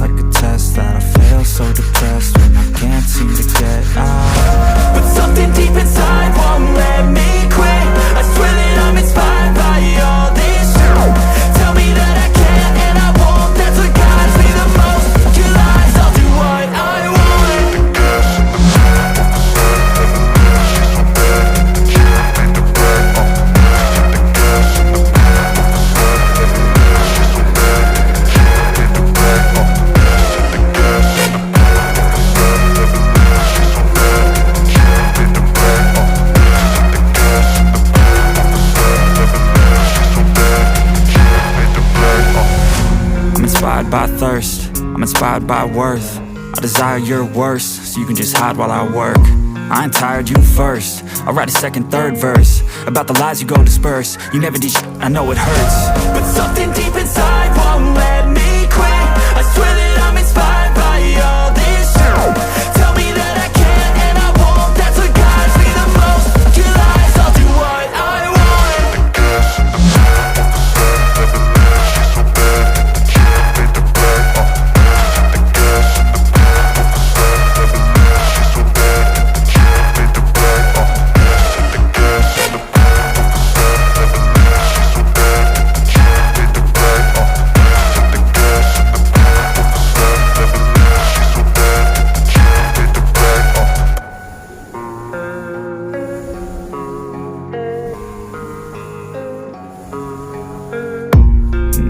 like a test that I fail, so depressed when I can't seem to get out. But something deep inside won't let me quit. I swear that I'm inspired by all this shit. Tell me that I can't and I won't. That's what guides me the most. Your lies, I'll do what I want. I'm inspired by thirst, I'm inspired by worth. I desire your worst, so you can just hide while I work. I ain't tired, you first. I'll write a second, third verse about the lies you go disperse. You never did shit, I know it hurts. But something deep inside won't let me quit. I swear that I'm inspired by all this shit. Tell me that I can't and I won't. That's what guides me the most. Your lies, I'll do what I want.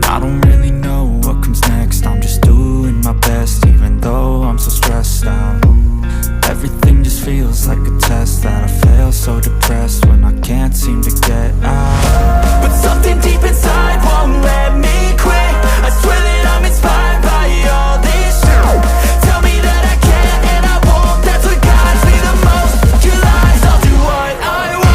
I don't really know what comes next. I'm just doing my best, even though I'm so stressed out. Everything just feels like a test that I fail, so depressed when I can't seem to get out. But something deep inside won't let me quit. I swear that I'm inspired by all this shit. Tell me that I can't and I won't. That's what guides me the most. Your lies, I'll do what I want.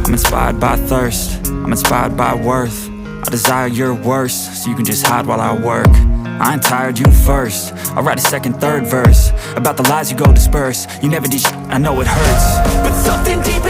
I'm inspired by thirst, I'm inspired by worth. I desire your worst, so you can just hide while I work. I ain't tired, you first. I'll write a second, third verse about the lies you go disperse. You never did shit, I know it hurts. But something deep